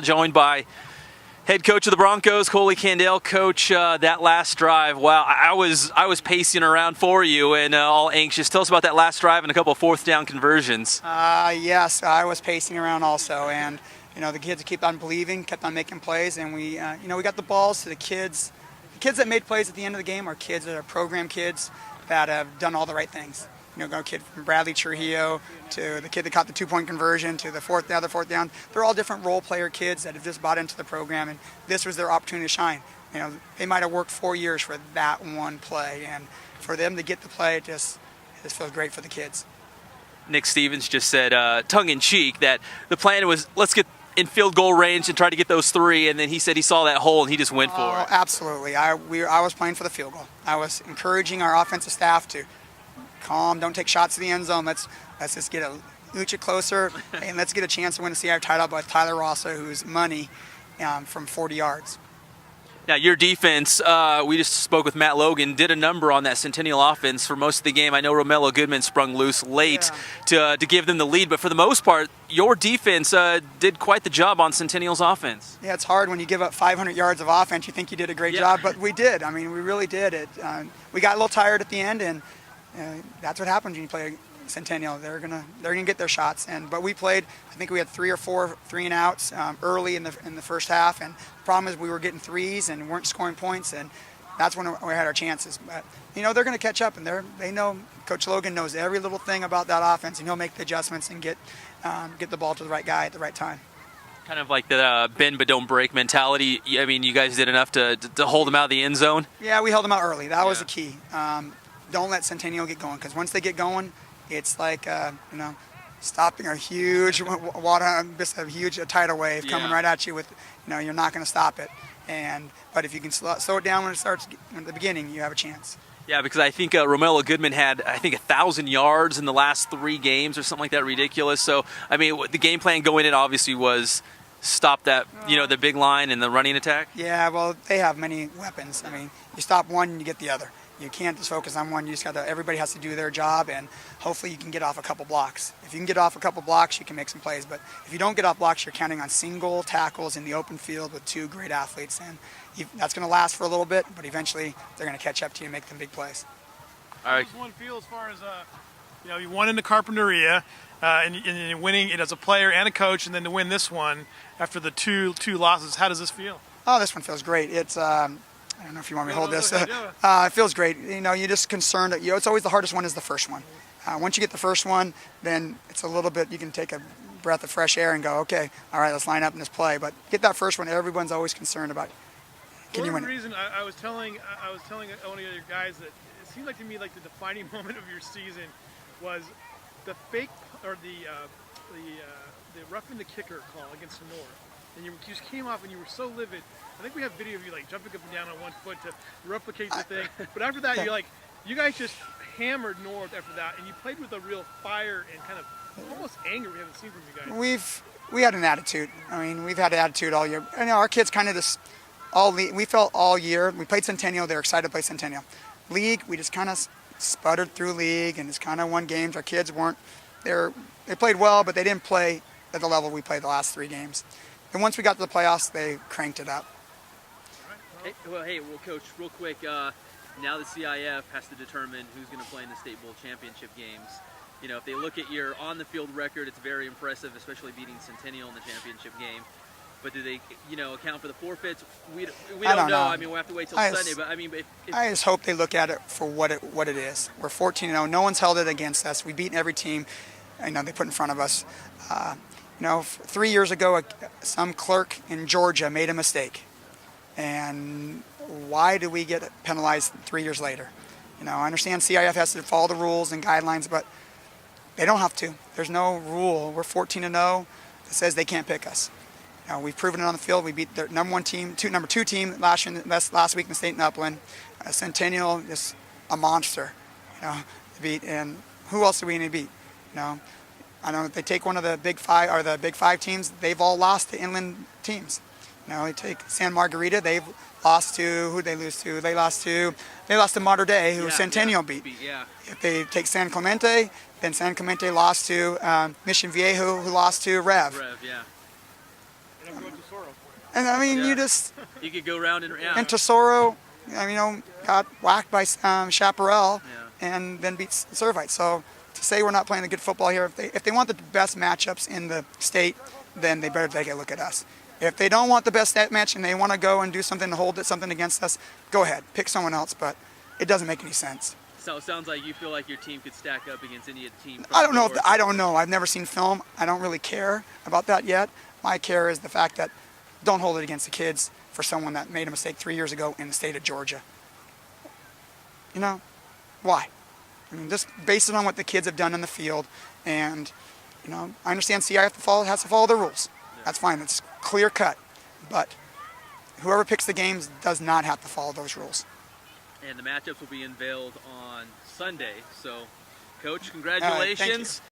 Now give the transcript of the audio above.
Joined by head coach of the Broncos, Coley, Candaele. Coach, that last drive, wow, I was pacing around for you and all anxious. Tell us about that last drive and a couple of fourth down conversions. Yes, I was pacing around also, and the kids kept on believing, kept on making plays, and we got the balls to the kids. The kids that made plays at the end of the game are kids that are program kids that have done all the right things. Go kid from Bradley Trujillo to the kid that caught the 2-point conversion to the other fourth down. They're all different role player kids that have just bought into the program, and this was their opportunity to shine. They might have worked 4 years for that one play, and for them to get the play, it just feels great for the kids. Nick Stevens just said, tongue-in-cheek, that the plan was let's get in field goal range and try to get those 3, and then he said he saw that hole and he just went for it. Absolutely. I was playing for the field goal. I was encouraging our offensive staff to calm, don't take shots to the end zone. Let's just inch it closer, and let's get a chance to win the CIF title by Tyler Rossa, who's money from 40 yards. Now, your defense, we just spoke with Matt Logan, did a number on that Centennial offense for most of the game. I know Romello Goodman sprung loose late to give them the lead, but for the most part, your defense did quite the job on Centennial's offense. Yeah, it's hard when you give up 500 yards of offense. You think you did a great job, but we did. I mean, we really did it. We got a little tired at the end, and that's what happens when you play Centennial. They're gonna get their shots, but we played. I think we had 3 or 4 3-and-outs early in the first half, and the problem is we were getting threes and weren't scoring points, and that's when we had our chances. But they're going to catch up, and they know Coach Logan knows every little thing about that offense, and he'll make the adjustments and get the ball to the right guy at the right time. Kind of like the bend but don't break mentality. I mean, you guys did enough to hold them out of the end zone. Yeah, we held them out early. That was the key. Don't let Centennial get going, because once they get going, it's like stopping a huge just a huge tidal wave coming right at you with you're not going to stop it. But if you can slow it down when it starts at the beginning, you have a chance. Yeah, because I think Romello Goodman had 1,000 yards in the last 3 games or something like that, ridiculous. So I mean, the game plan going in obviously was stop that the big line and the running attack. Yeah, well, they have many weapons. I mean, you stop one and you get the other. You can't just focus on one. You just everybody has to do their job, and hopefully you can get off a couple blocks. If you can get off a couple blocks, you can make some plays. But if you don't get off blocks, you're counting on single tackles in the open field with 2 great athletes, and that's going to last for a little bit, but eventually they're going to catch up to you and make them big plays. All right. How does one feel as far as you won in the Carpinteria, and winning it as a player and a coach, and then to win this one after the two losses? How does this feel? Oh, this one feels great. It's I don't know if you want me to hold this. It feels great. You're just concerned that it's always the hardest one is the first one. Once you get the first one, then it's a little bit, you can take a breath of fresh air and go, okay, all right, let's line up in this play. But get that first one, everyone's always concerned about, can you win it? For reason, I was telling one of your guys that it seemed like to me like the defining moment of your season was the fake or the roughing the kicker call against North. And you just came off and you were so livid. I think we have video of you like jumping up and down on one foot to replicate the thing. But after that, you guys just hammered North after that, and you played with a real fire and kind of almost anger we haven't seen from you guys. We had an attitude. I mean, we've had an attitude all year. Our kids kind of just we felt all year. We played Centennial. They're excited to play Centennial. League, we just kind of sputtered through league and just kind of won games. Our kids they played well, but they didn't play at the level we played the last 3 games. And once we got to the playoffs, they cranked it up. Hey, Coach, real quick, now the CIF has to determine who's going to play in the State Bowl championship games. If they look at your on-the-field record, it's very impressive, especially beating Centennial in the championship game. But do they, account for the forfeits? We don't know. I mean, we'll have to wait till Sunday. But I mean, I just hope they look at it for what it is. We're 14-0. No one's held it against us. We've beaten every team they put in front of us. 3 years ago, some clerk in Georgia made a mistake. And why do we get penalized 3 years later? I understand CIF has to follow the rules and guidelines, but they don't have to. There's no rule. We're 14-0 that says they can't pick us. We've proven it on the field. We beat their number 2 team last week in the state in Upland. Centennial is a monster, to beat. And who else do we need to beat? I don't know if they take one of the Big 5 or the Big 5 teams. They've all lost to inland teams. They take San Margarita. They've lost to who they lose to. They lost to Mater Dei, who Centennial beat. If they take San Clemente, then San Clemente lost to Mission Viejo, who lost to Rev. And I'm going to Tesoro. And I mean, Yeah. you just You could go round and round. and Tesoro, got whacked by Chaparral Yeah. and then beat Servite. So to say we're not playing a good football here, if they want the best matchups in the state, then they better take a look at us. If they don't want the best match and they want to go and do something to hold something against us, go ahead, pick someone else. But it doesn't make any sense. So it sounds like you feel like your team could stack up against any team. I don't know. I don't know. I've never seen film. I don't really care about that yet. My care is the fact that don't hold it against the kids for someone that made a mistake 3 years ago in the state of Georgia. Why? I mean, just based it on what the kids have done in the field, and I understand CIF has to follow the rules. Yeah. That's fine. It's clear cut. But whoever picks the games does not have to follow those rules. And the matchups will be unveiled on Sunday. So, Coach, All right, thank you. congratulations.